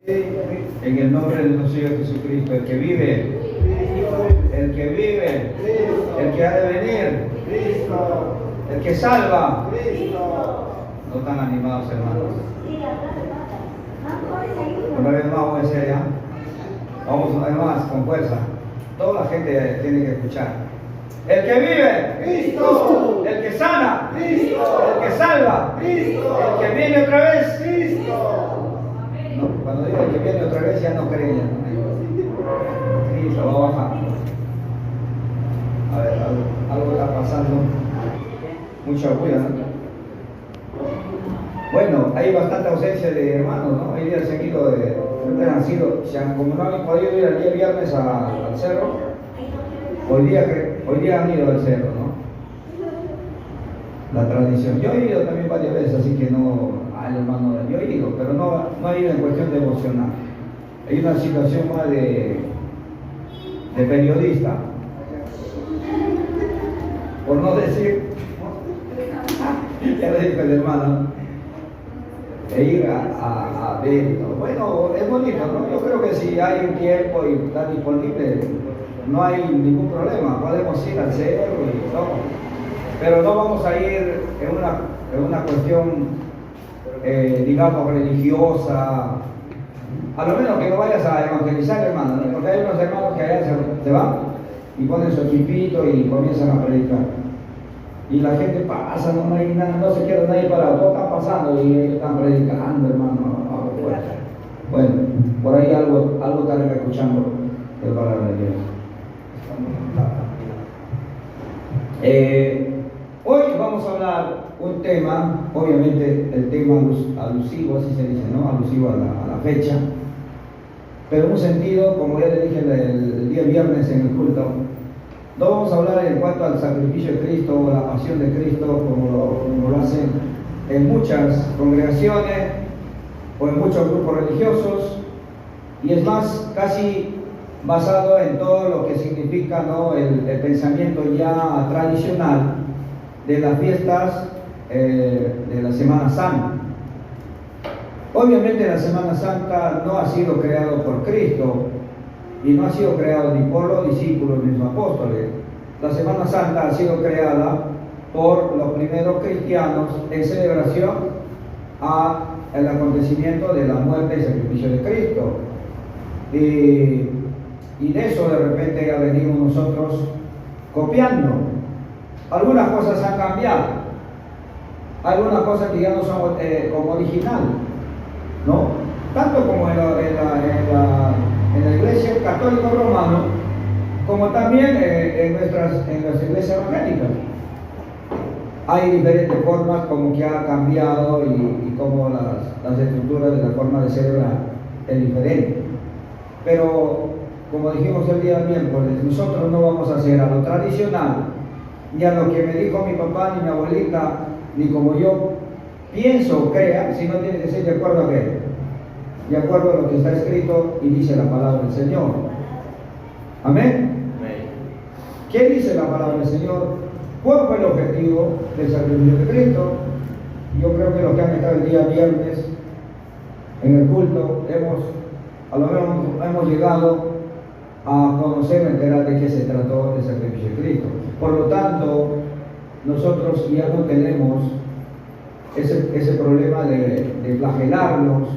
En el nombre de nuestro Señor Jesucristo, el que vive, el que ha de venir, el que salva. No están animados, hermanos. Una vez más voy a decir ya. Vamos una vez más, con fuerza. Toda la gente tiene que escuchar. El que vive, Cristo. El que sana, Cristo. El que salva, Cristo. El que viene otra vez, Cristo. No, cuando digo el que viene otra vez ya no creen. Cristo va a bajar. A ver, algo está pasando. Mucha bulla, ¿no? Bueno, hay bastante ausencia de hermanos, ¿no? Hay días seguidos como no han podido ir el día viernes al cerro, hoy día han ido al cerro, ¿no? La tradición. Yo he ido también varias veces, así que no, hermano, yo he ido, pero no he ido en cuestión devocional. Hay una situación más de periodista, por no decir, ya lo dijo el hermano, e ir a ver. Bueno, es bonito, ¿no? Yo creo que si hay un tiempo y está disponible, no hay ningún problema, podemos ir al cerro y todo. Pero no vamos a ir en una cuestión, digamos, religiosa. A lo menos que no vayas a evangelizar, hermano, ¿no? Porque hay unos hermanos que allá se van y ponen su equipito y comienzan a predicar. Y la gente pasa, no hay nada, no se queda nadie parado, todo está pasando y ellos están predicando, hermano. Bueno, por ahí algo estarán escuchando de la palabra de Dios. Hoy vamos a hablar un tema, obviamente el tema alusivo, así se dice, ¿no? Alusivo a la fecha, pero en un sentido, como ya le dije el día viernes en el culto, no vamos a hablar en cuanto al sacrificio de Cristo o la pasión de Cristo como lo hacen en muchas congregaciones o en muchos grupos religiosos, y es más, casi basado en todo lo que significa, ¿no? el pensamiento ya tradicional de las fiestas de la Semana Santa. Obviamente la Semana Santa no ha sido creado por Cristo y no ha sido creado ni por los discípulos ni los apóstoles. La Semana Santa ha sido creada por los primeros cristianos en celebración al acontecimiento de la muerte y sacrificio de Cristo. Y de eso de repente ya venimos nosotros copiando. Algunas cosas han cambiado, algunas cosas que ya no son como original, ¿no? Tanto como en la Iglesia Católica Romana, como también en nuestras iglesias evangélicas. Hay diferentes formas como que ha cambiado y como las estructuras de la forma de celebrar es diferente. Pero, como dijimos el día miércoles, nosotros no vamos a hacer a lo tradicional, ni a lo que me dijo mi papá, ni mi abuelita, ni como yo pienso o crea, sino tiene que ser de acuerdo a qué, de acuerdo a lo que está escrito y dice la palabra del Señor. Amén. ¿Qué dice la palabra del Señor? ¿Cuál fue el objetivo del sacrificio de Cristo? Yo creo que los que han estado el día viernes en el culto, a lo menos hemos llegado a conocer, a enterar de qué se trató el sacrificio de Cristo. Por lo tanto, nosotros ya no tenemos ese problema de flagelarnos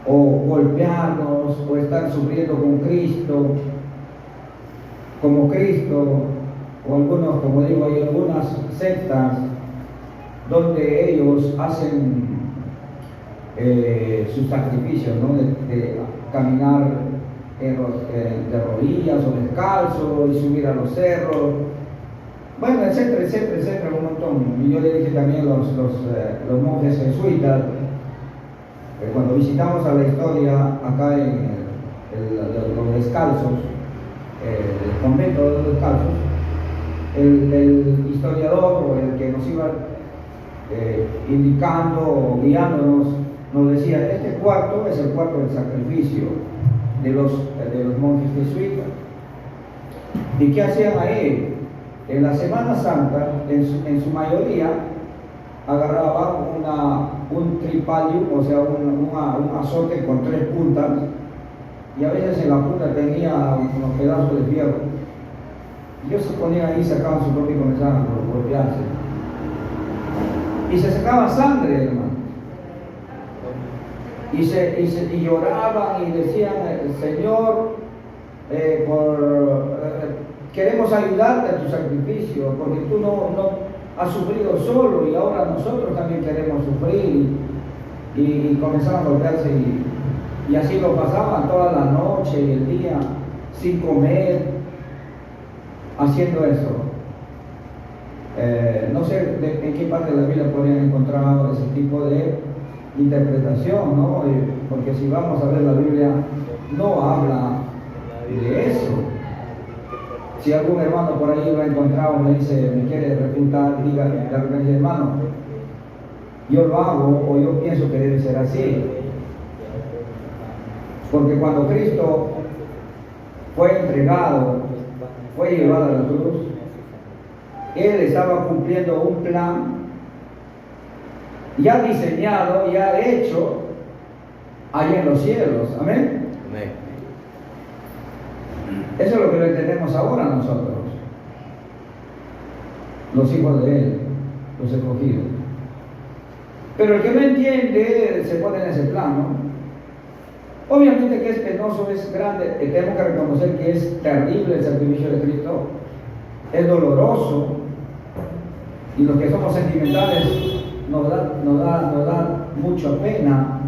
o golpearnos o estar sufriendo con Cristo, como Cristo, o algunos, como digo, hay algunas sectas donde ellos hacen sus sacrificios, ¿no? de caminar de rodillas o descalzo y subir a los cerros, bueno, etcétera, etcétera, etcétera, un montón. Y yo le dije también a los monjes jesuitas, cuando visitamos a la historia acá en los descalzos, el convento de los descalzos, el historiador o el que nos iba indicando o guiándonos, nos decía: este cuarto es el cuarto del sacrificio de los monjes jesuitas. ¿Y qué hacían ahí? En la Semana Santa, en su mayoría, agarraba un tripalium, o sea, un azote con 3 puntas, y a veces en la punta tenía unos pedazos de fierro. Y ellos se ponían ahí, sacaban su propio y comenzaban a golpearse. Y se sacaban sangre, hermano. Y lloraban y decían, Señor, queremos ayudarte a tu sacrificio, porque tú no has sufrido solo y ahora nosotros también queremos sufrir. Y comenzaban a golpearse y así lo pasaban toda la noche y el día sin comer, haciendo eso. No sé en qué parte de la Biblia podrían encontrar ese tipo de interpretación, ¿no? Porque si vamos a ver la Biblia, no habla de eso. Si algún hermano por ahí lo ha encontrado, me dice, me quiere refutar, diga, de repente, hermano, yo lo hago o yo pienso que debe ser así. Porque cuando Cristo fue entregado, fue llevado a la cruz, Él estaba cumpliendo un plan ya diseñado, ya hecho allá en los cielos. Amén. Amén. Eso es lo que lo entendemos ahora nosotros, los hijos de Él, los escogidos. Pero el que no entiende se pone en ese plan, ¿no? Obviamente que es penoso, es grande, tenemos que reconocer que es terrible el sacrificio de Cristo, es doloroso, y los que somos sentimentales nos da mucha pena.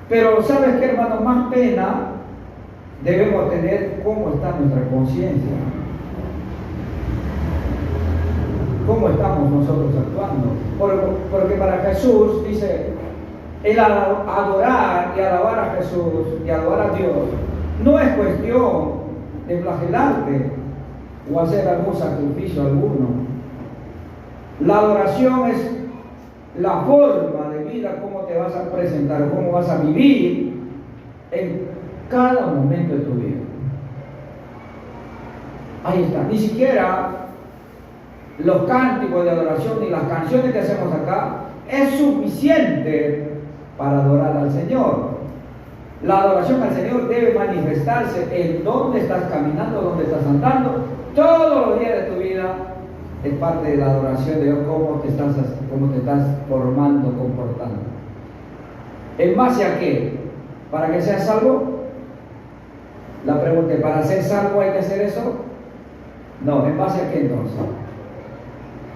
Pero ¿sabes qué, hermano? Más pena debemos tener cómo está nuestra conciencia, cómo estamos nosotros actuando. Porque para Jesús, dice, el adorar y alabar a Jesús y alabar a Dios no es cuestión de flagelarte o hacer algún sacrificio alguno. La adoración es la forma de vida, cómo te vas a presentar, cómo vas a vivir en cada momento de tu vida. Ahí está. Ni siquiera los cánticos de adoración ni las canciones que hacemos acá es suficiente para adorar al Señor. La adoración al Señor debe manifestarse en dónde estás caminando, dónde estás andando, todos los días de tu vida. Es parte de la adoración de Dios, cómo te estás formando, comportando. ¿En base a qué? ¿Para que seas salvo? La pregunta es, ¿para ser salvo hay que hacer eso? No, ¿en base a qué entonces?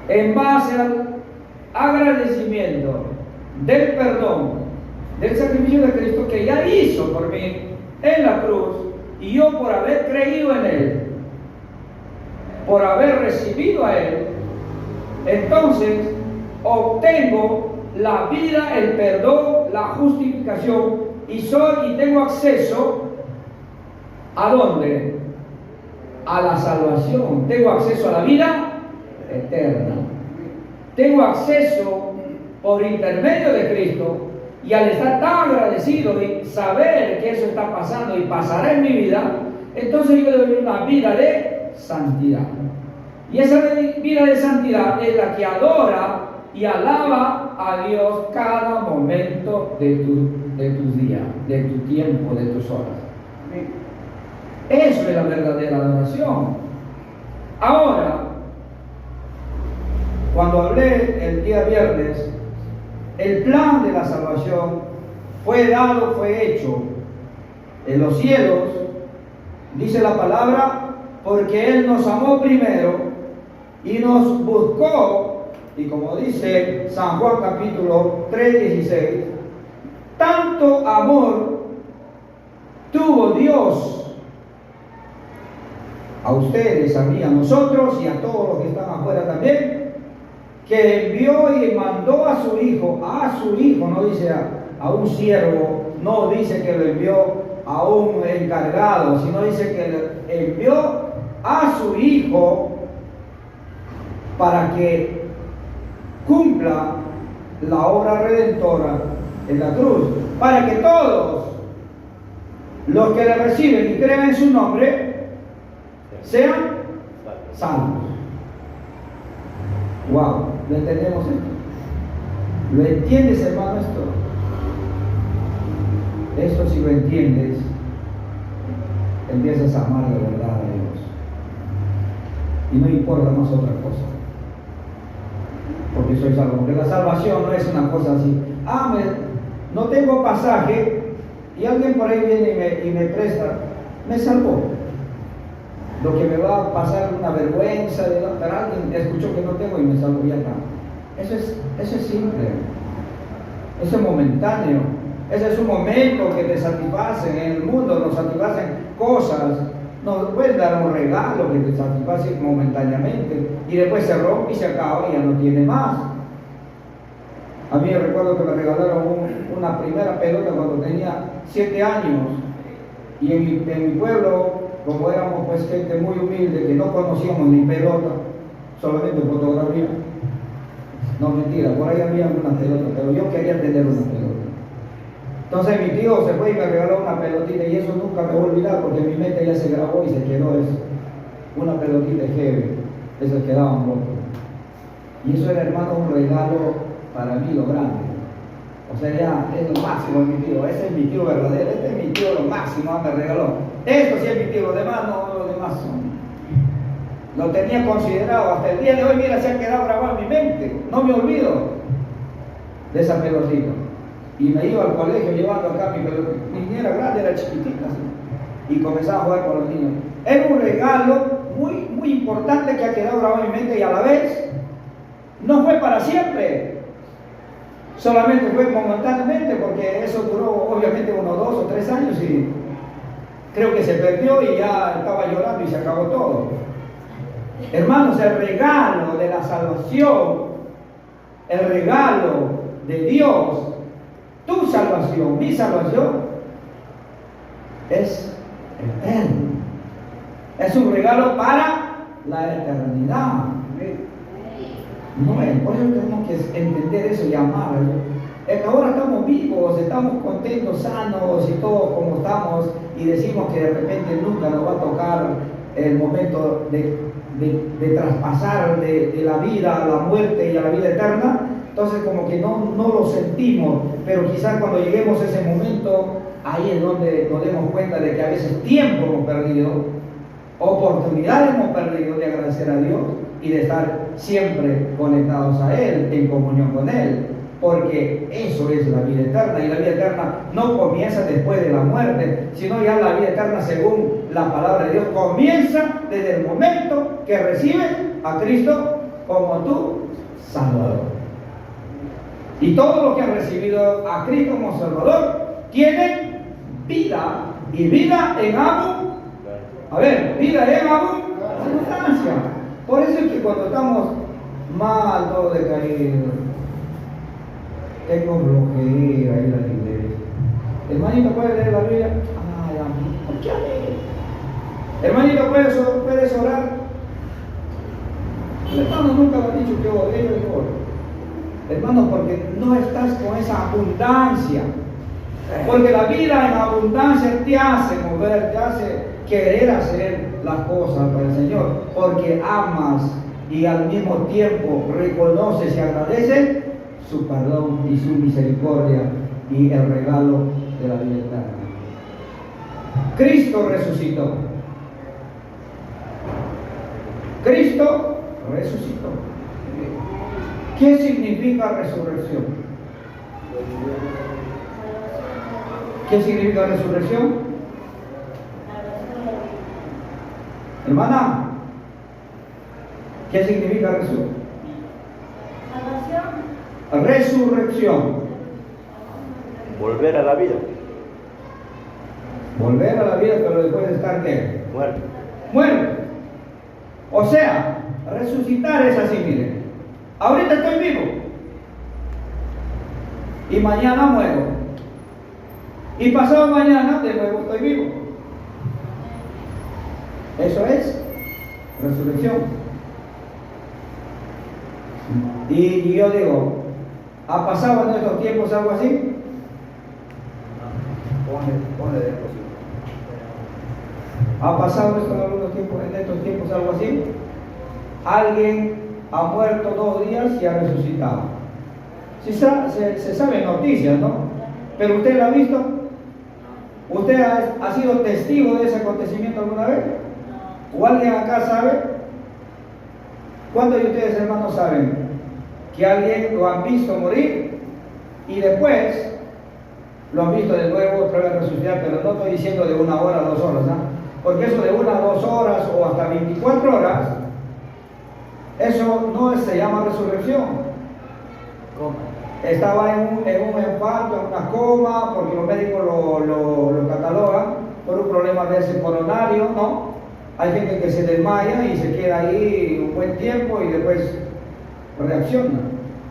En base al agradecimiento del perdón, del sacrificio de Cristo que ya hizo por mí en la cruz, y yo por haber creído en Él, por haber recibido a Él, entonces obtengo la vida, el perdón, la justificación, y tengo acceso ¿a dónde? A la salvación. Tengo acceso a la vida eterna. Tengo acceso por intermedio de Cristo, y al estar tan agradecido y saber que eso está pasando y pasará en mi vida, entonces yo debo vivir una vida de santidad. Y esa vida de santidad es la que adora y alaba a Dios cada momento de tus días, de tu tiempo, de tus horas. Eso es la verdadera adoración. Ahora, cuando hablé el día viernes, el plan de la salvación fue dado, fue hecho en los cielos, dice la palabra, porque Él nos amó primero y nos buscó, y como dice San Juan capítulo 3:16, tanto amor tuvo Dios a ustedes, a mí, a nosotros y a todos los que están afuera también, que envió y mandó a su hijo, no dice a un siervo, no dice que lo envió a un encargado, sino dice que lo envió a su hijo para que cumpla la obra redentora en la cruz, para que todos los que le reciben y creen en su nombre sean salvos. Wow, ¿lo entendemos esto? ¿Lo entiendes, hermano, esto? Esto si lo entiendes, empiezas a amar de verdad a Dios. Y no importa más otra cosa. Porque soy salvo. Porque la salvación no es una cosa así. No tengo pasaje y alguien por ahí viene y me presta. Me salvó. Lo que me va a pasar una vergüenza, pero alguien escuchó que no tengo y me salvó y ya está. Eso es simple. Eso es momentáneo. Ese es un momento que te satisfacen. En el mundo nos satisfacen cosas. Nos pueden dar un regalo que te satisface momentáneamente y después se rompe y se acaba y ya no tiene más. A mí recuerdo que me regalaron una primera pelota cuando tenía 7 años y en mi pueblo, como éramos pues gente muy humilde que no conocíamos ni pelota, solamente fotografía. No, mentira, por ahí había una pelota, pero yo quería tener una pelota. Entonces mi tío se fue y me regaló una pelotita y eso nunca me voy a olvidar porque en mi mente ya se grabó y se quedó eso. Una pelotita de heavy, eso quedaba un poco. Y eso era, hermano, un regalo para mí lo grande. O sea, ya es lo máximo de mi tío, ese es mi tío verdadero, este es mi tío lo máximo, me regaló. Esto sí es mi tío, los demás no, los demás son. Lo tenía considerado, hasta el día de hoy, mira, se ha quedado grabado en mi mente, no me olvido de esa pelotita. Y me iba al colegio llevando acá mi pelotita. Mi niña era grande, era chiquitita, ¿sí? Y comenzaba a jugar con los niños. Era un regalo muy, muy importante que ha quedado grabado en mi mente y a la vez no fue para siempre. Solamente fue momentáneamente porque eso duró obviamente unos 2 o 3 años y creo que se perdió y ya estaba llorando y se acabó todo. Hermanos, el regalo de la salvación, el regalo de Dios, tu salvación, mi salvación, es eterno. Es un regalo para la eternidad. No, por eso tenemos que entender eso y amarlo. Es que ahora estamos vivos, estamos contentos, sanos y todos como estamos, y decimos que de repente nunca nos va a tocar el momento de traspasar de la vida a la muerte y a la vida eterna. Entonces como que no lo sentimos, pero quizás cuando lleguemos a ese momento, ahí es donde nos demos cuenta de que a veces tiempo hemos perdido, oportunidades hemos perdido de agradecer a Dios y de estar siempre conectados a Él, en comunión con Él, porque eso es la vida eterna, y la vida eterna no comienza después de la muerte, sino ya la vida eterna, según la palabra de Dios, comienza desde el momento que recibes a Cristo como tu Salvador. Y todos los que han recibido a Cristo como Salvador tienen vida, y vida en vida en abundancia. Por eso es que cuando estamos mal, todo decaído, tengo flojera ir a la iglesia. Hermanito, ¿puede leer la Biblia? Ay, a mí, ¿por qué a mí? Hermanito, ¿puedes orar? El hermano nunca me ha dicho que ore, yo oro. Hermano, porque no estás con esa abundancia. Porque la vida en abundancia te hace mover, te hace querer hacer las cosas para el Señor. Porque amas y al mismo tiempo reconoces y agradeces su perdón y su misericordia y el regalo de la vida eterna. Cristo resucitó. Cristo resucitó. ¿Qué significa resurrección? ¿Qué significa resurrección? Hermana, ¿qué significa resurrección? Resurrección. Volver a la vida. Volver a la vida, pero después de estar ¿qué? Muerto. Muerto. O sea, resucitar es así, miren. Ahorita estoy vivo y mañana muero, y pasado mañana de nuevo estoy vivo. Eso es resurrección. Y yo digo, ¿ha pasado en estos tiempos algo así? Ponle de posible. ¿Ha pasado en estos tiempos algo así? Alguien ha muerto 2 días y ha resucitado. Se sabe noticias, ¿no? Pero ¿usted la ha visto? ¿Usted ha sido testigo de ese acontecimiento alguna vez? ¿O alguien acá sabe? ¿Cuántos de ustedes, hermanos, saben que alguien lo han visto morir y después lo han visto de nuevo otra vez resucitar? Pero no estoy diciendo de 1 hora, 2 horas, ¿no? Porque eso de 1 a 2 horas o hasta 24 horas, eso no se llama resurrección. Estaba en un infarto, en una coma, porque los médicos lo catalogan por un problema de ese coronario, ¿no? Hay gente que se desmaya y se queda ahí un buen tiempo y después reacciona.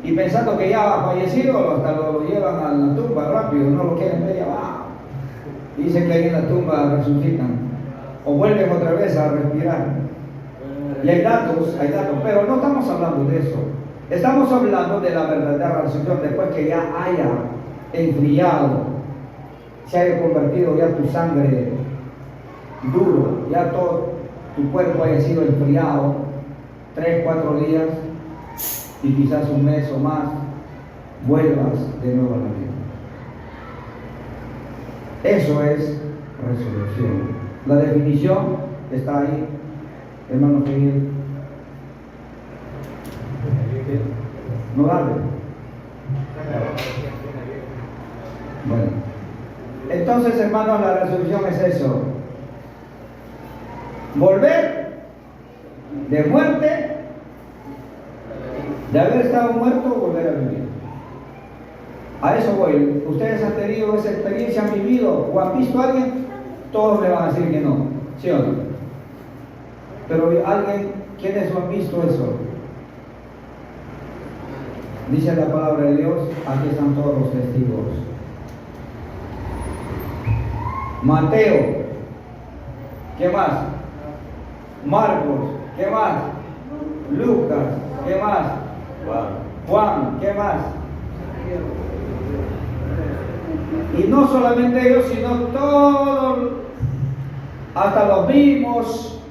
Y pensando que ya ha fallecido, hasta lo llevan a la tumba rápido, no lo quieren ver ya abajo. Dicen que ahí en la tumba resucitan o vuelven otra vez a respirar. Y hay datos, pero no estamos hablando de eso. Estamos hablando de la verdadera resurrección después que ya haya enfriado, se haya convertido ya tu sangre duro, ya todo tu cuerpo haya sido enfriado 3, 4 días y quizás 1 mes o más, vuelvas de nuevo a la vida. Eso es resurrección. La definición está ahí, hermano Miguel. No vale. Bueno, entonces, hermanos, la resurrección es eso: volver de muerte, de haber estado muerto, volver a vivir. A eso voy. Ustedes han tenido esa experiencia, han vivido o han visto a alguien. Todos me van a decir que no, ¿sí o no? Pero alguien, ¿quiénes lo han visto eso? Dice la palabra de Dios, aquí están todos los testigos. Mateo, ¿qué más? Marcos, ¿qué más? Lucas, ¿qué más? Juan, ¿qué más? Y no solamente ellos, sino todos, hasta los mismos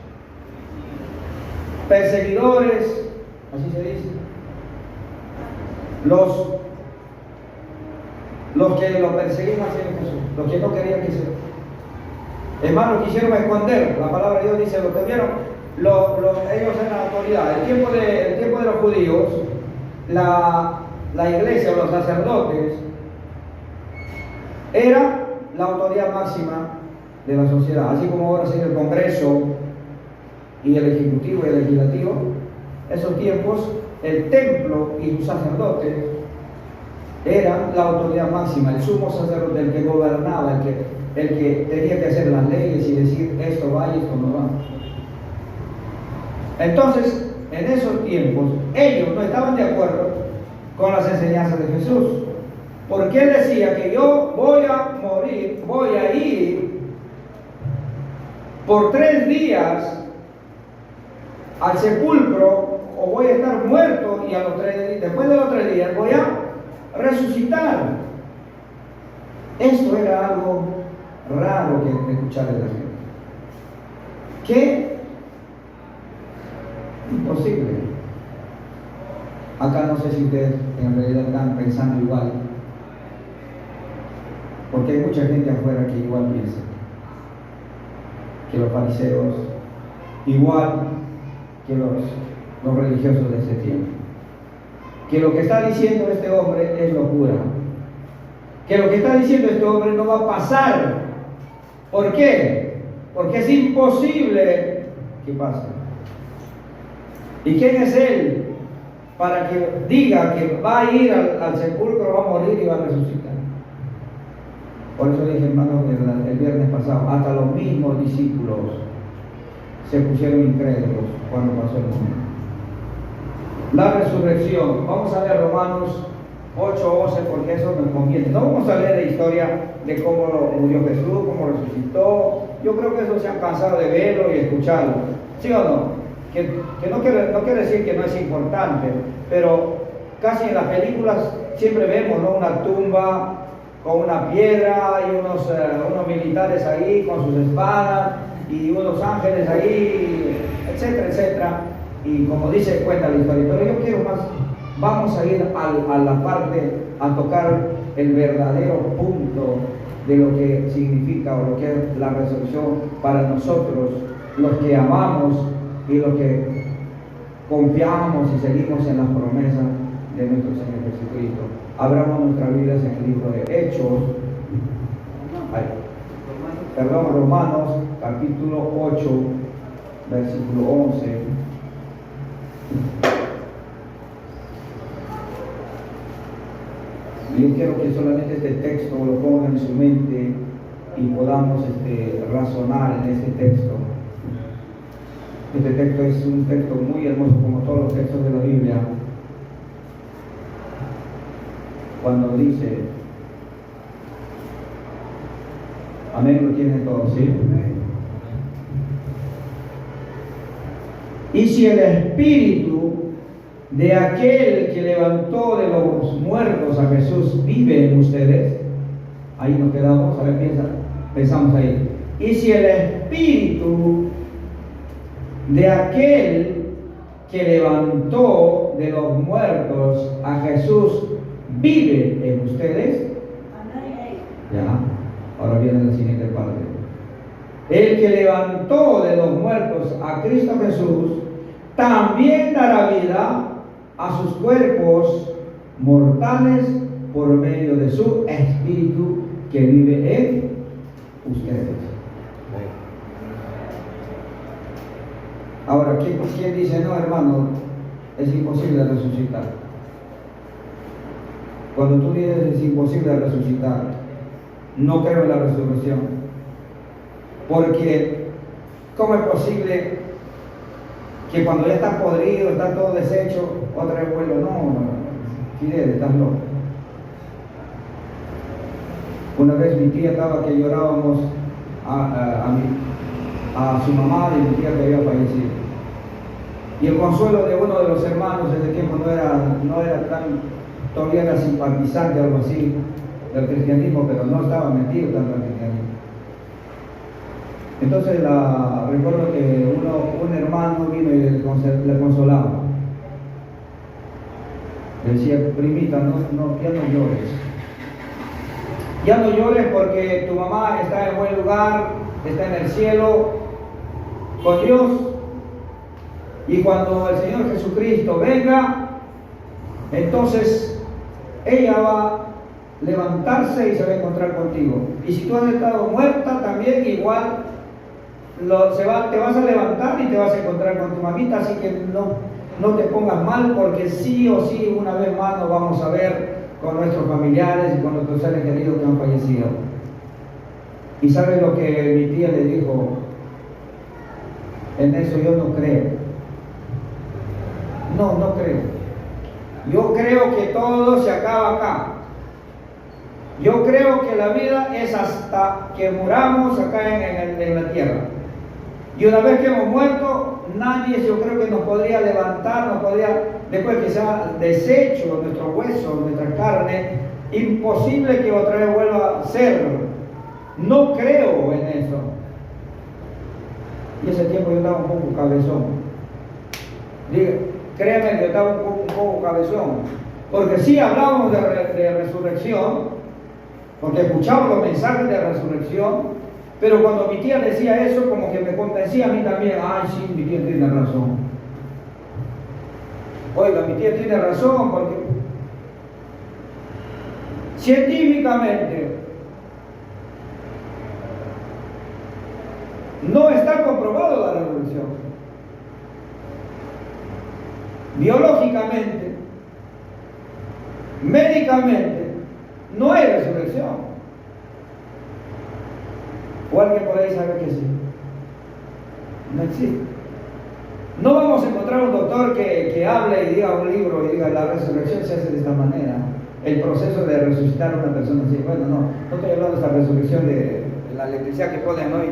perseguidores, así se dice, los que lo perseguían a Jesús, los que no querían que se... Hermanos, quisieron esconder, la palabra de Dios dice, lo que vieron, ellos eran la autoridad. El tiempo de los judíos, la iglesia o los sacerdotes era la autoridad máxima de la sociedad, así como ahora sigue el Congreso y el Ejecutivo y el Legislativo. Esos tiempos, el templo y sus sacerdotes eran la autoridad máxima, el sumo sacerdote, el que gobernaba, el que tenía que hacer las leyes y decir esto va y esto no va. Entonces, en esos tiempos, ellos no estaban de acuerdo con las enseñanzas de Jesús, porque él decía que yo voy a morir, voy a ir por 3 días al sepulcro, o voy a estar muerto y después de los 3 días voy a resucitar. Esto era algo raro que escuchar de la gente. ¿Qué? Imposible. Acá no sé si ustedes en realidad están pensando igual, porque hay mucha gente afuera que igual piensa que los fariseos, igual que los religiosos de ese tiempo, que lo que está diciendo este hombre es locura, que lo que está diciendo este hombre no va a pasar. ¿Por qué? Porque es imposible que pase. ¿Y quién es él para que diga que va a ir al sepulcro, va a morir y va a resucitar? Por eso dije, hermanos, el viernes pasado, hasta los mismos discípulos se pusieron incrédulos cuando pasó el momento. La resurrección. Vamos a ver Romanos 8:11, porque eso nos conviene. No vamos a leer la historia de cómo murió Jesús, cómo resucitó. Yo creo que eso se han cansado de verlo y escucharlo. ¿Sí o no? Que no quiere decir que no es importante, pero casi en las películas siempre vemos, ¿no?, una tumba con una piedra y unos militares ahí con sus espadas y unos ángeles ahí, etcétera, etcétera. Y como dice, cuenta la historia. Pero yo quiero más, vamos a ir a la parte a tocar el verdadero punto de lo que significa o lo que es la resurrección para nosotros, los que amamos y los que confiamos y seguimos en las promesas de nuestro Señor Jesucristo. Abramos nuestras Biblias en el libro de Hechos, Romanos, capítulo 8, versículo 11. Yo quiero que solamente este texto lo pongan en su mente y podamos razonar en este texto. Este texto es un texto muy hermoso, como todos los textos de la Biblia. Cuando dice, amén, lo tienen todos, ¿sí? Y si el Espíritu de aquel que levantó de los muertos a Jesús vive en ustedes, ahí nos quedamos, a ver, pensamos ahí. Y si el Espíritu de aquel que levantó de los muertos a Jesús vive en ustedes, ya, ahora viene la siguiente parte. El que levantó de los muertos a Cristo Jesús también dará vida a sus cuerpos mortales por medio de su Espíritu que vive en ustedes. Ahora, ¿quién dice, no, hermano, es imposible resucitar? Cuando tú dices es imposible resucitar, no creo en la resurrección. Porque, ¿cómo es posible que cuando ya está podrido, está todo deshecho, otra vez vuelve? No, Fidel, estás loco. Una vez mi tía estaba que llorábamos a su mamá de mi tía que había fallecido. Y el consuelo de uno de los hermanos en ese tiempo no era tan, todavía era simpatizante o algo así del cristianismo, pero no estaba metido tanto al cristianismo. Entonces recuerdo que un hermano vino y le consolaba. Le decía, primita, ya no llores. Ya no llores porque tu mamá está en buen lugar, está en el cielo con Dios. Y cuando el Señor Jesucristo venga, entonces ella va a levantarse y se va a encontrar contigo. Y si tú has estado muerta, también igual te vas a levantar y te vas a encontrar con tu mamita. Así que no te pongas mal, porque sí o sí una vez más nos vamos a ver con nuestros familiares y con nuestros seres queridos que han fallecido. ¿Y sabe lo que mi tía le dijo? En eso yo no creo. No creo. Yo creo que todo se acaba acá. Yo creo que la vida es hasta que muramos acá en la tierra. Y una vez que hemos muerto, nadie, yo creo que nos podría levantar, después que se ha deshecho nuestro hueso, nuestra carne, imposible que otra vez vuelva a ser. No creo en eso. Y ese tiempo yo estaba un poco cabezón. Créanme que yo estaba un poco cabezón. Porque sí hablábamos de resurrección, porque escuchaba los mensajes de resurrección, pero cuando mi tía decía eso, como que me convencía a mí también. Ay, sí, mi tía tiene razón. Oiga, mi tía tiene razón, porque científicamente no está comprobado la resurrección. Biológicamente, médicamente, no hay resurrección. ¿O alguien por ahí sabe que sí? No existe. No vamos a encontrar un doctor que hable y diga un libro y diga la resurrección se hace de esta manera. El proceso de resucitar a una persona así. Bueno, no estoy hablando de esta resurrección de la electricidad que ponen hoy.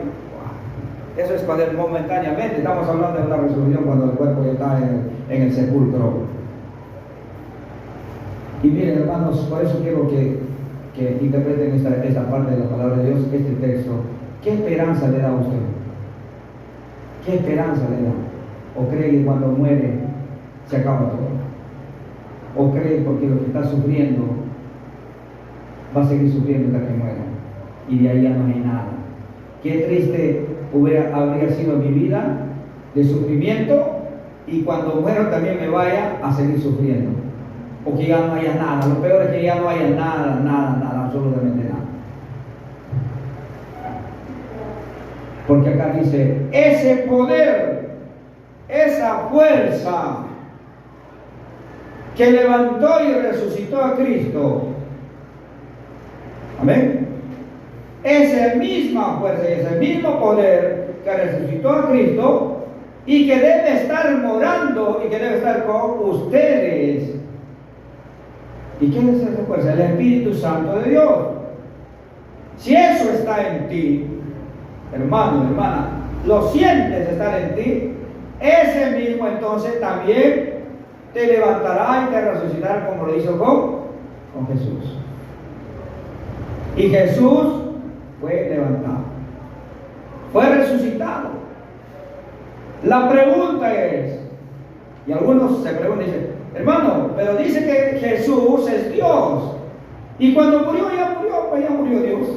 Eso es cuando momentáneamente. Estamos hablando de una resurrección cuando el cuerpo ya está en el sepulcro. Y miren, hermanos, por eso quiero que interpreten esta parte de la palabra de Dios, este texto. ¿Qué esperanza le da a usted? ¿Qué esperanza le da? ¿O cree que cuando muere se acaba todo? ¿O cree porque lo que está sufriendo va a seguir sufriendo hasta que muera. Y de ahí ya no hay nada. Qué triste habría sido mi vida de sufrimiento, y cuando muero también me vaya a seguir sufriendo. O que ya no haya nada. Lo peor es que ya no haya nada, absolutamente nada. Porque acá dice, ese poder, esa fuerza que levantó y resucitó a Cristo. Amén. Esa misma fuerza y ese mismo poder que resucitó a Cristo y que debe estar morando y que debe estar con ustedes. ¿Y quién es esa fuerza? El Espíritu Santo de Dios. Si eso está en ti, hermano, hermana, lo sientes estar en ti, ese mismo entonces también te levantará y te resucitará como lo hizo con Jesús. Y Jesús fue levantado, fue resucitado. La pregunta es, y algunos se preguntan y dicen, hermano, pero dice que Jesús es Dios, y cuando murió, pues ya murió Dios.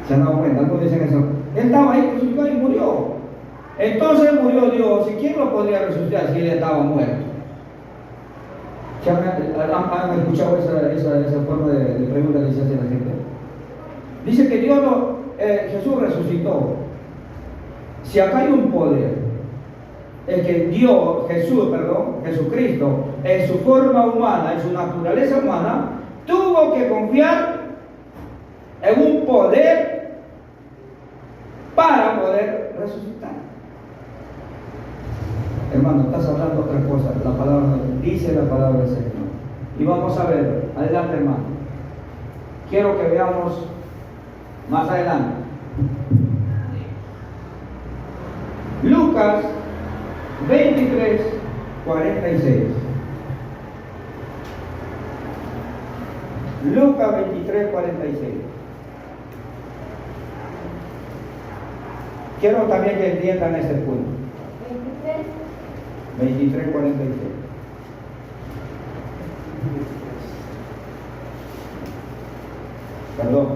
¿Se han dado cuenta? Algunos dicen eso. Él estaba ahí crucificado y murió. Entonces murió Dios, ¿y quién lo podría resucitar si él estaba muerto? ¿Han escuchado esa forma de pregunta que se hace la gente? Dice que Jesús resucitó. Si acá hay un poder, es que Jesucristo, en su forma humana, en su naturaleza humana, tuvo que confiar en un poder para poder resucitar. Hermano, estás hablando otra cosa. La palabra dice la palabra del Señor. Y vamos a ver, adelante, hermano. Quiero que veamos más adelante. Lucas 23, 46. Lucas 23, 46. Quiero también que entiendan este punto. 23, 46. Perdón.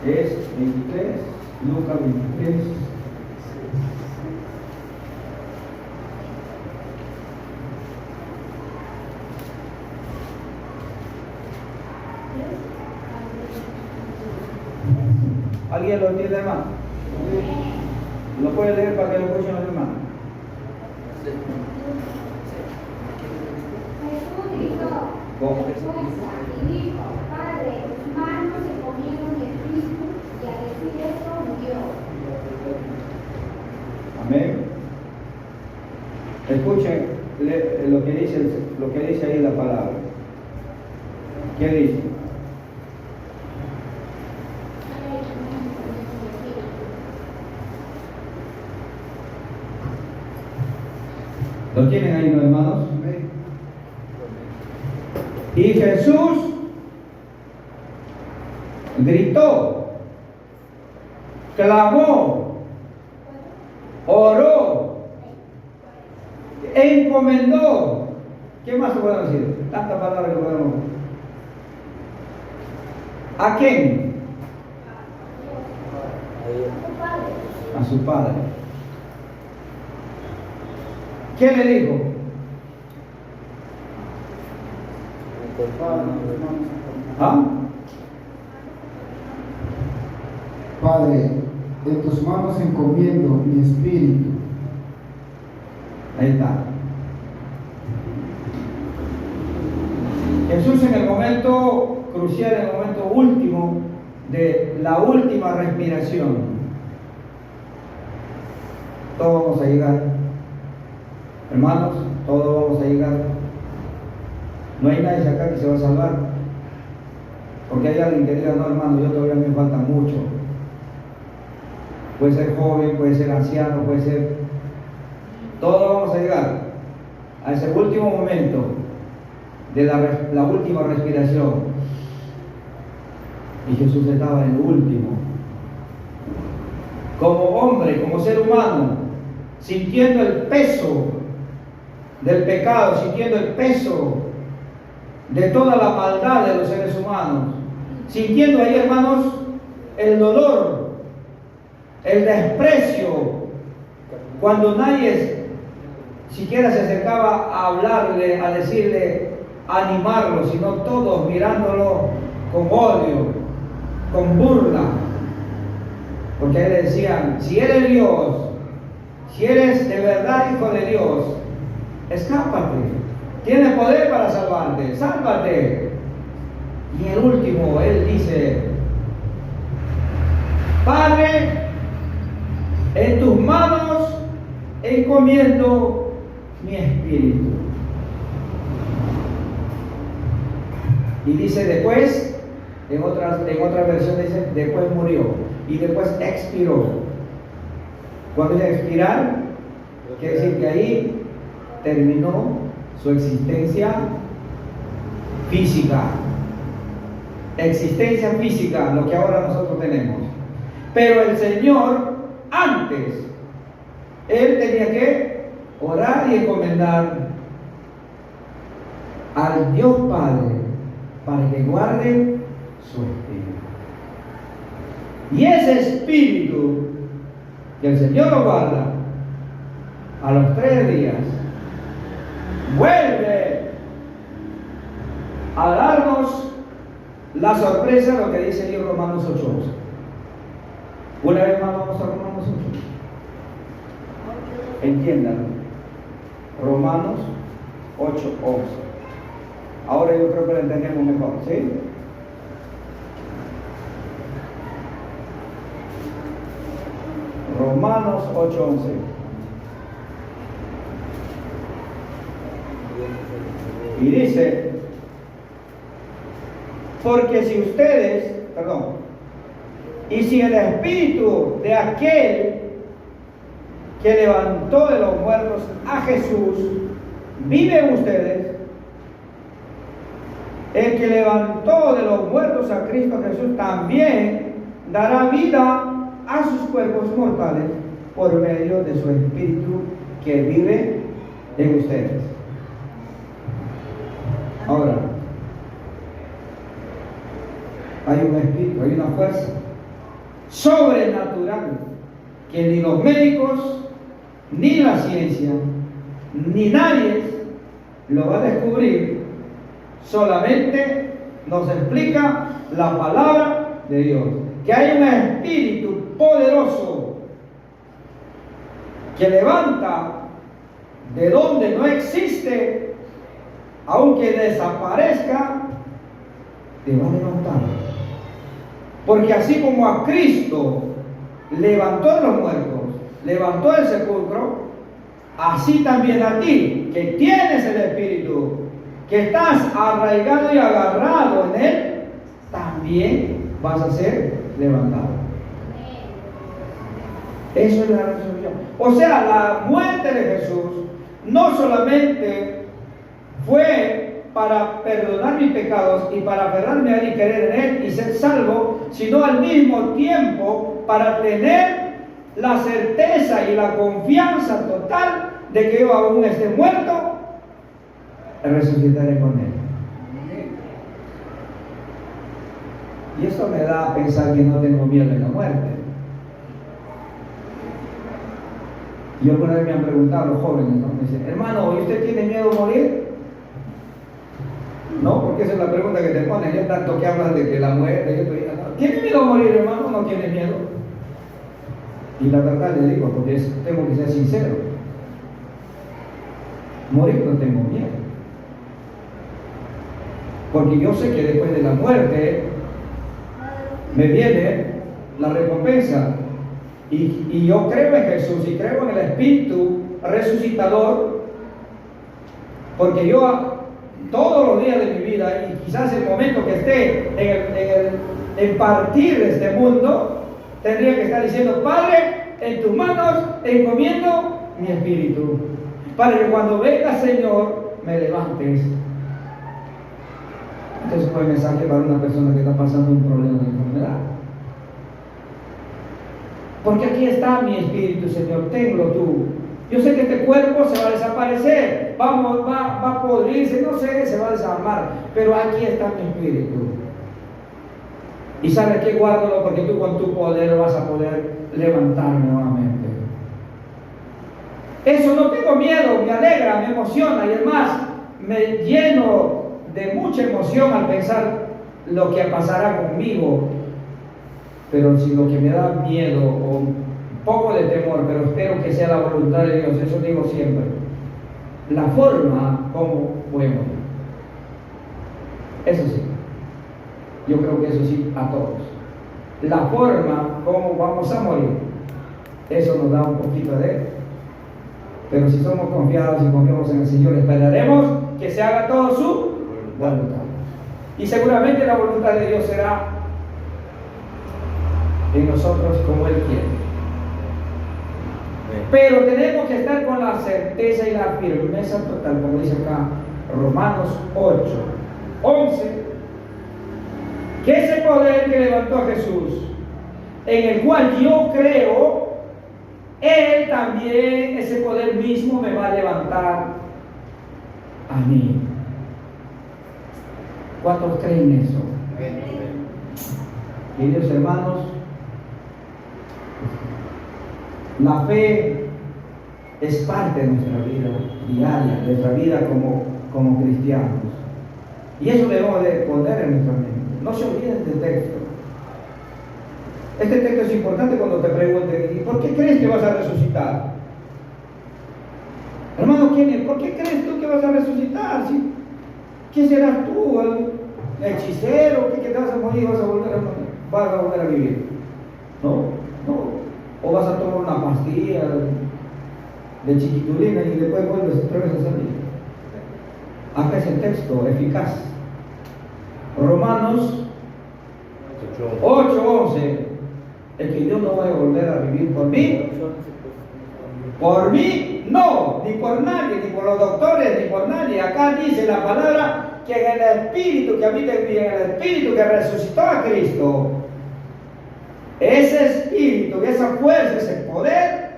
Es 23, Lucas 23. ¿Alguien lo entiende, hermano? ¿Lo puede leer para que lo escuchen los hermanos? ¿Cómo? Y dijo, Padre, tus manos se comieron mi espíritu, y al decir esto murió. Amén. Escuchen lo que dice ahí la palabra. ¿Qué dice? ¿Lo tienen ahí, ¿no, hermanos? Y Jesús gritó, clamó, oró, encomendó. ¿Qué más se puede decir? Tantas palabras que podemos. ¿A quién? A su padre. ¿Qué le dijo? ¿Ah? Padre, en tus manos encomiendo mi espíritu. Ahí está. Jesús, en el momento crucial, en el momento último de la última respiración, todos vamos a llegar, hermanos, todos vamos a llegar. No hay nadie acá que se va a salvar, porque hay alguien que diga, no, hermano, yo todavía me falta mucho. Puede ser joven, puede ser anciano, puede ser... Todos vamos a llegar a ese último momento de la última respiración. Y Jesús estaba en el último. Como hombre, como ser humano, sintiendo el peso del pecado, sintiendo el peso de toda la maldad de los seres humanos, sintiendo ahí, hermanos, el dolor, el desprecio, cuando nadie siquiera se acercaba a hablarle, a decirle, a animarlo, sino todos mirándolo con odio, con burla, porque a él le decían: si eres Dios, si eres de verdad hijo de Dios, escápate, tienes poder para salvarte, sálvate. Y el último, él dice: Padre, en tus manos encomiendo mi espíritu. Y dice después, en otra versión dice, después murió y después expiró. Cuando dice expirar, quiere decir que ahí terminó su existencia física. Existencia física, lo que ahora nosotros tenemos. Pero el Señor, antes, Él tenía que orar y encomendar al Dios Padre para que guarde su espíritu. Y ese espíritu que el Señor lo guarda, a los 3 días, vuelve a darnos la sorpresa de lo que dice Dios, Romanos 8:11. Una vez más vamos a Romanos 8. Entiéndanlo. Romanos 8:11. Ahora yo creo que lo entendemos mejor, ¿sí? Romanos 8:11. Y dice: porque si ustedes, y si el espíritu de aquel que levantó de los muertos a Jesús vive en ustedes, el que levantó de los muertos a Cristo Jesús también dará vida a sus cuerpos mortales por medio de su espíritu que vive en ustedes. Ahora, hay un espíritu, hay una fuerza sobrenatural que ni los médicos, ni la ciencia, ni nadie lo va a descubrir. Solamente nos explica la palabra de Dios, que hay un espíritu poderoso que levanta de donde no existe, aunque desaparezca, te va a levantar. Porque así como a Cristo levantó de los muertos, levantó del sepulcro, así también a ti, que tienes el Espíritu, que estás arraigado y agarrado en Él, también vas a ser levantado. Eso es la resurrección. O sea, la muerte de Jesús no solamente fue para perdonar mis pecados y para aferrarme a Él y creer en Él y ser salvo, sino al mismo tiempo para tener la certeza y la confianza total de que yo aún esté muerto, resucitaré con Él. Y eso me da a pensar que no tengo miedo en la muerte. Y alguna vez me han preguntado los jóvenes, ¿no? Me dicen: hermano, ¿y usted tiene miedo a morir? No, porque esa es la pregunta que te ponen. Ya tanto que hablas de que la muerte, ¿tiene miedo a morir, hermano? ¿No tiene miedo? Y la verdad le digo, porque tengo que ser sincero, morir no tengo miedo, porque yo sé que después de la muerte me viene la recompensa, y yo creo en Jesús y creo en el Espíritu resucitador, porque yo todos los días de mi vida, y quizás el momento que esté en partir de este mundo, tendría que estar diciendo: Padre, en tus manos encomiendo mi espíritu, para que cuando venga, Señor, me levantes. Entonces fue el mensaje para una persona que está pasando un problema de enfermedad. Porque aquí está mi espíritu, Señor, tenlo tú. Yo sé que este cuerpo se va a desaparecer, va a podrirse, no sé, se va a desarmar, pero aquí está mi espíritu. Y sabes que guárdalo porque tú con tu poder vas a poder levantar nuevamente. Eso no tengo miedo, me alegra, me emociona y además me lleno de mucha emoción al pensar lo que pasará conmigo. Pero si lo que me da miedo o un poco de temor, pero espero que sea la voluntad de Dios, eso digo siempre, la forma como voy a morir. Eso sí, yo creo que eso sí a todos. La forma como vamos a morir, eso nos da un poquito de... Pero si somos confiados y confiamos en el Señor, esperaremos que se haga todo su voluntad. Y seguramente la voluntad de Dios será en nosotros como Él quiere. Pero tenemos que estar con la certeza y la firmeza total, como dice acá Romanos 8, 11, que ese poder que levantó a Jesús, en el cual yo creo, Él también, ese poder mismo me va a levantar a mí. ¿Cuántos creen eso? Queridos hermanos, la fe es parte de nuestra vida diaria, de nuestra vida como cristianos. Y eso debemos de poner en nuestra mente. No se olviden del texto. Este texto es importante cuando te pregunten, ¿y por qué crees que vas a resucitar? Hermano, ¿por qué crees tú que vas a resucitar? ¿Quién serás tú? ¿El hechicero? ¿Que te vas a morir y vas a volver a vivir? No. O vas a tomar una pastilla de chiquitulina y después vuelves otra vez a salir. Acá es el texto eficaz. Romanos 8:11. Es que yo no voy a volver a vivir por mí. Por mí, no, ni por nadie, ni por los doctores, ni por nadie. Acá dice la palabra que en el Espíritu que habita en mí, en el Espíritu que resucitó a Cristo, ese Espíritu, esa fuerza, ese poder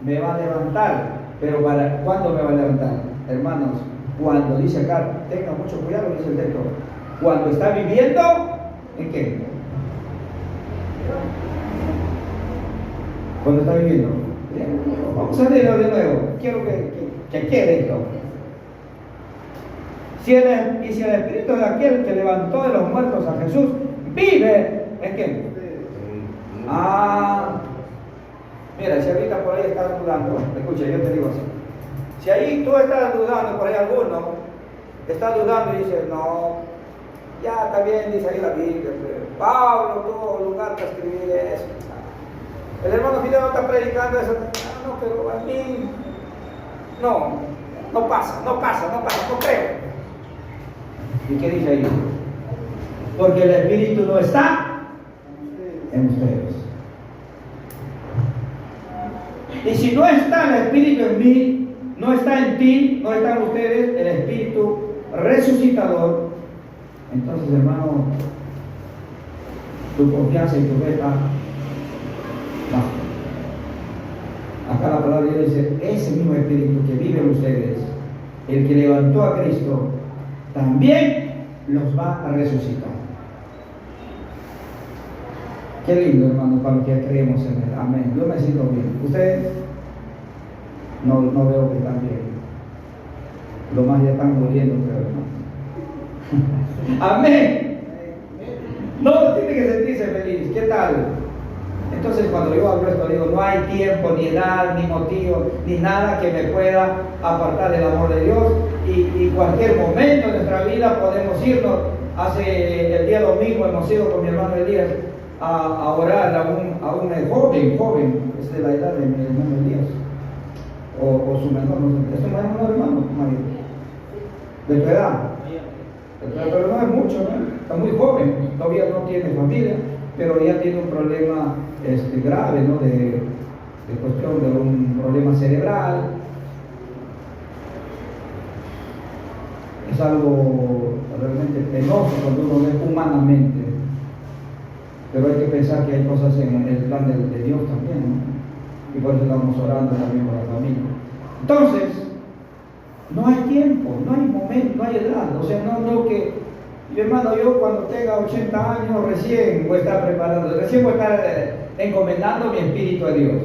me va a levantar. Pero ¿cuándo me va a levantar? Hermanos, cuando dice acá, tenga mucho cuidado, dice el texto, cuando está viviendo, ¿en qué? Cuando está viviendo. Vamos a leerlo de nuevo. Quiero que quede esto. Si el Espíritu de aquel que levantó de los muertos a Jesús vive, ¿en qué? Mira, si ahorita por ahí estás dudando, escucha, yo te digo así. Si ahí tú estás dudando, por ahí alguno está dudando y dice, no, ya está bien, dice ahí la Biblia, Pablo tuvo lugar para escribir eso. El hermano Fidel no está predicando eso. No, pero a mí no pasa, no creo. ¿Y qué dice ahí? Porque el Espíritu no está en ustedes. Y si no está el Espíritu en mí, no está en ti, no está en ustedes, el Espíritu resucitador, entonces, hermano, tu confianza y tu fe está bajo. Acá la palabra de Dios dice, ese mismo Espíritu que vive en ustedes, el que levantó a Cristo, también los va a resucitar. Qué lindo, hermano, para los que creemos en Él. Amén. Yo me siento bien. Ustedes no veo que están bien. Lo más ya están muriendo, creo, hermano. Amén. No, tiene que sentirse feliz. ¿Qué tal? Entonces, cuando yo hablo esto, digo, no hay tiempo, ni edad, ni motivo, ni nada que me pueda apartar del amor de Dios. Y cualquier momento de nuestra vida podemos irnos. Hace el día domingo hemos ido con mi hermano Elías a orar a un joven, es de la edad de mi hermano Elías, o su menor, no sé, es un hermano, Mario, de tu edad, pero no es mucho, ¿no? Está muy joven, todavía no tiene familia, pero ya tiene un problema grave, ¿no? de cuestión de un problema cerebral. Es algo realmente penoso cuando uno ve humanamente. Pero hay que pensar que hay cosas en el plan de Dios también, ¿no? Y por eso estamos orando también por la familia. Entonces, no hay tiempo, no hay momento, no hay edad. O sea, no que, mi hermano, yo cuando tenga 80 años recién voy a estar preparado, recién voy a estar encomendando mi espíritu a Dios.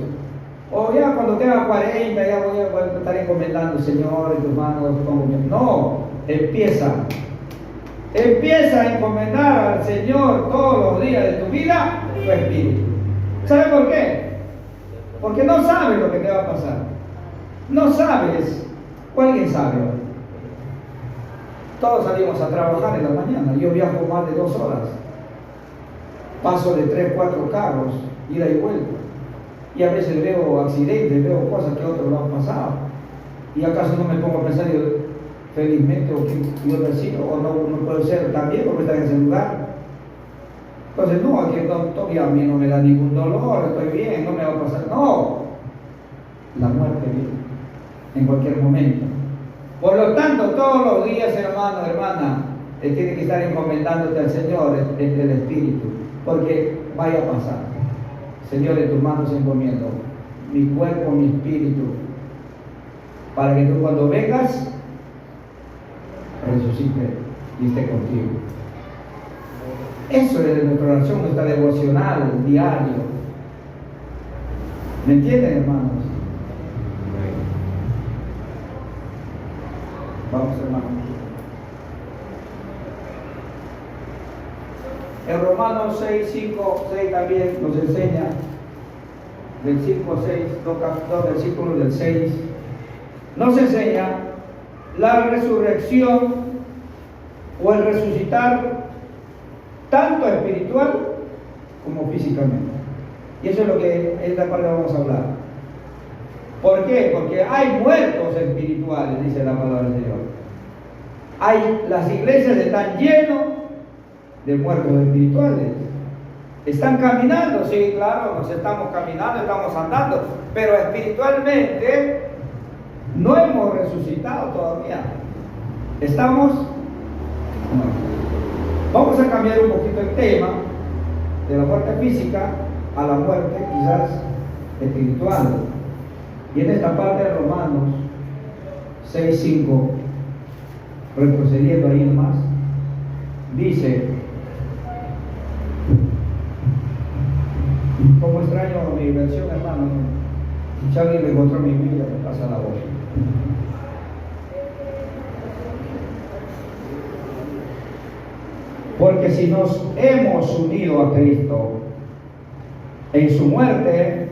O ya cuando tenga 40 ya voy a estar encomendando, Señor, en tus manos pongo mi... No, empieza a encomendar al Señor todos los días de tu vida tu espíritu. ¿Sabes por qué? Porque no sabes lo que te va a pasar. No sabes. ¿O alguien sabe? Todos salimos a trabajar en la mañana. Yo viajo más de 2 horas. Paso de 3, 4 carros, ida y vuelta. Y a veces veo accidentes, veo cosas que otros no han pasado. ¿Y acaso no me pongo a pensar yo, felizmente, o que yo recibo, o no puedo ser también porque está en ese lugar? Entonces, no, aquí todavía a mí no me da ningún dolor, estoy bien, no me va a pasar. No, la muerte viene en cualquier momento. Por lo tanto, todos los días, hermano, hermana, tiene que estar encomendándote al Señor, el Espíritu, porque vaya a pasar. Señor, en tus manos encomiendo mi cuerpo, mi espíritu, para que tú cuando vengas, resucite y esté contigo. Eso es nuestra oración, nuestra devocional, diario. ¿Me entienden, hermanos? Vamos, hermanos. En Romanos 6, 5, 6 también nos enseña, del 5, 6, 2 versículos del 6, nos enseña la resurrección o el resucitar tanto espiritual como físicamente. Y eso es lo que esta parte vamos a hablar. ¿Por qué? Porque hay muertos espirituales, dice la palabra del Señor. Las iglesias están llenas de muertos espirituales. Están caminando, sí, claro, nos estamos caminando, estamos andando, pero espiritualmente no hemos resucitado todavía. Estamos muertos. Vamos a cambiar un poquito el tema de la muerte física a la muerte quizás espiritual. Y en esta parte de Romanos 6:5, retrocediendo ahí nomás, dice, como extraño mi versión, hermano, si alguien me encontró mi Biblia, me pasa la voz. Porque si nos hemos unido a Cristo en su muerte,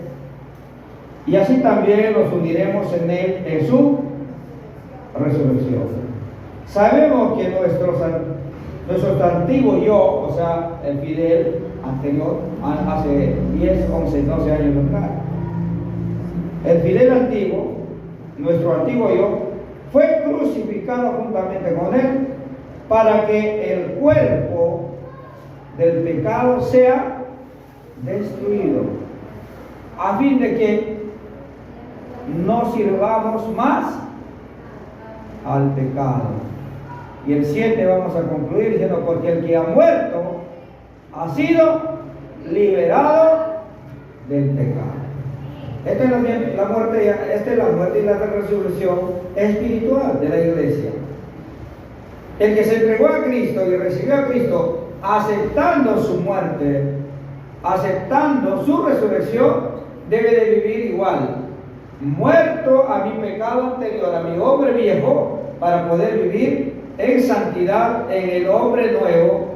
y así también nos uniremos en Él en su resurrección. Sabemos que nuestro antiguo yo, o sea, el Fidel anterior, hace 10, 11, 12 años atrás, el Fidel antiguo, nuestro antiguo yo, fue crucificado juntamente con Él para que el cuerpo del pecado sea destruido, a fin de que no sirvamos más al pecado. Y el 7 vamos a concluir diciendo, porque el que ha muerto ha sido liberado del pecado. Esta es la muerte y la resurrección espiritual de la iglesia. El que se entregó a Cristo y recibió a Cristo aceptando su muerte, aceptando su resurrección, debe de vivir igual, muerto a mi pecado anterior, a mi hombre viejo, para poder vivir en santidad en el hombre nuevo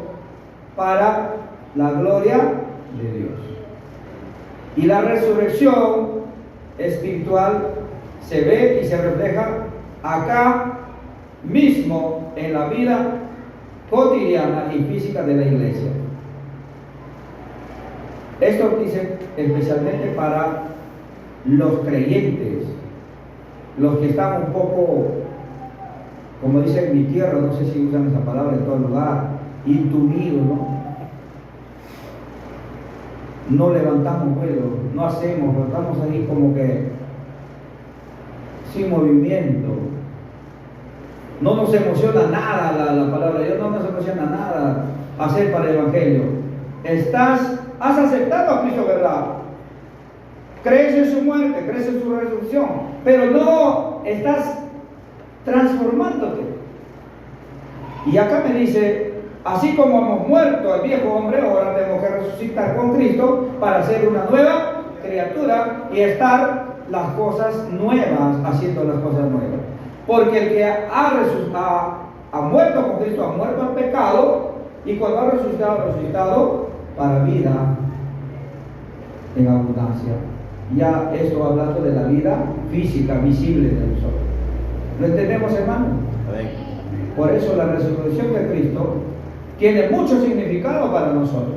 para la gloria de Dios. Y la resurrección espiritual se ve y se refleja acá mismo en la vida cotidiana y física de la iglesia. Esto dice especialmente para los creyentes, los que están un poco, como dice en mi tierra, no sé si usan esa palabra en todo lugar, intuidos, ¿no? No levantamos vuelo, no hacemos, estamos ahí como que sin movimiento. No nos emociona nada la palabra de Dios, no nos emociona nada hacer para el Evangelio. Has aceptado a Cristo, ¿verdad? crees en su muerte, crees en su resurrección, pero no estás transformándote. Y acá me dice, así como hemos muerto al viejo hombre, ahora tenemos que resucitar con Cristo para ser una nueva criatura y estar las cosas nuevas, haciendo las cosas nuevas. Porque el que ha muerto con Cristo, ha muerto al pecado, y cuando ha resucitado para vida en abundancia. Ya esto hablando de la vida física, visible de nosotros. ¿Lo entendemos, hermano? Amén. Por eso la resurrección de Cristo tiene mucho significado para nosotros.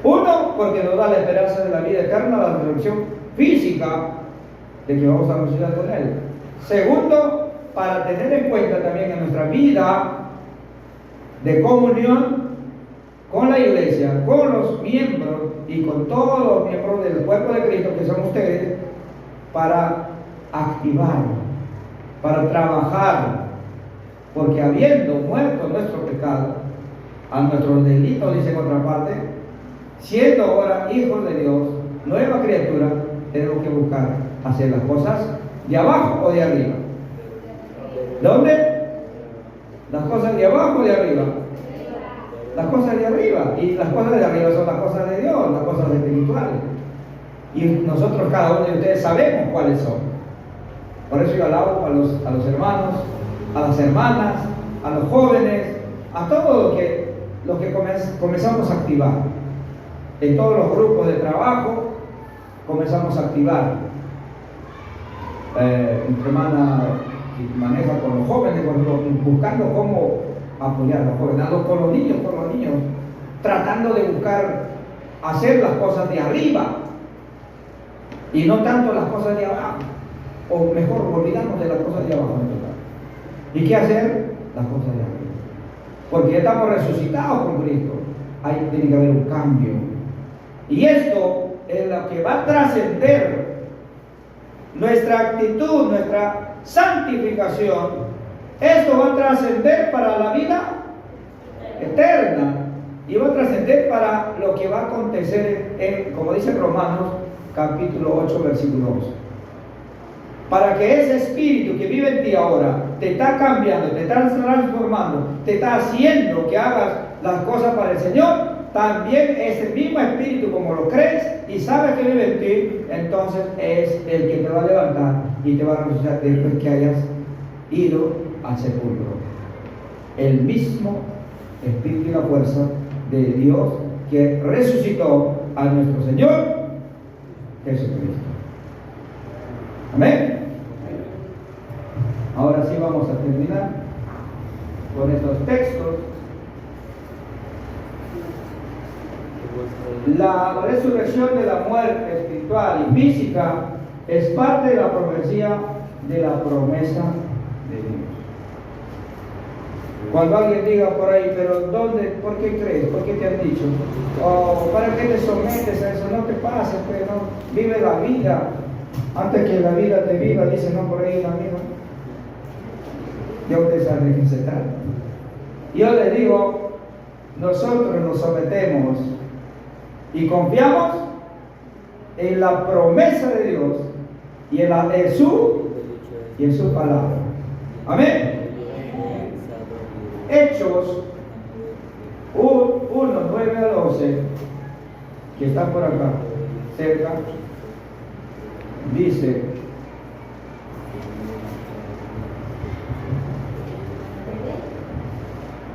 Uno, porque nos da la esperanza de la vida eterna, la resurrección física, de que vamos a resucitar con Él. Segundo, para tener en cuenta también en nuestra vida de comunión con la iglesia, con los miembros y con todos los miembros del cuerpo de Cristo que son ustedes, para activar, para trabajar, porque habiendo muerto nuestro pecado, a nuestros delitos, dice en otra parte, siendo ahora hijos de Dios, nueva criatura, tenemos que buscar hacer las cosas de abajo o de arriba. ¿Dónde? Las cosas de abajo o de arriba. Las cosas de arriba. Y las cosas de arriba son las cosas de Dios, las cosas espirituales. Y nosotros, cada uno de ustedes, sabemos cuáles son. Por eso yo alabo a los hermanos, a las hermanas, a los jóvenes, a todo lo que comenzamos a activar. En todos los grupos de trabajo comenzamos a activar. Nuestra hermana maneja con los jóvenes, buscando cómo apoyar a los jóvenes, con los niños, tratando de buscar hacer las cosas de arriba y no tanto las cosas de abajo, o mejor, olvidarnos de las cosas de abajo. ¿Y qué hacer? Las cosas de arriba, porque ya estamos resucitados con Cristo. Ahí tiene que haber un cambio, y esto es lo que va a trascender nuestra actitud, nuestra santificación. Esto va a trascender para la vida eterna y va a trascender para lo que va a acontecer como dice Romanos capítulo 8 versículo 11. Para que ese espíritu que vive en ti ahora te está cambiando, te está transformando, te está haciendo que hagas las cosas para el Señor, también ese mismo espíritu, como lo crees y sabes que vive en ti, entonces es el que te va a levantar y te va a resucitar después que hayas ido al sepulcro. El mismo espíritu y la fuerza de Dios que resucitó a nuestro Señor Jesucristo. Amén. Ahora sí vamos a terminar con estos textos. La resurrección de la muerte espiritual y física es parte de la profecía de la promesa de Dios. Cuando alguien diga por ahí, pero ¿dónde? ¿Por qué crees? ¿Por qué te han dicho? ¿O para qué te sometes a eso? No te pases, pero no, vive la vida antes que la vida te viva, dice, no por ahí el amigo. Ya ustedes saben de qué se trata. Yo les digo, nosotros nos sometemos y confiamos en la promesa de Dios y en su palabra. Amén. Hechos 1, 9 a 12, que está por acá, cerca, dice: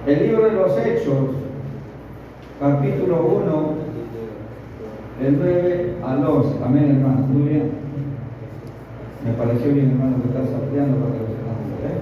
el libro de los Hechos, capítulo 1, del 9 al 11. Amén, hermano. Muy bien. Me pareció bien, hermano, que estás ampliando para que los hermanos, ¿eh?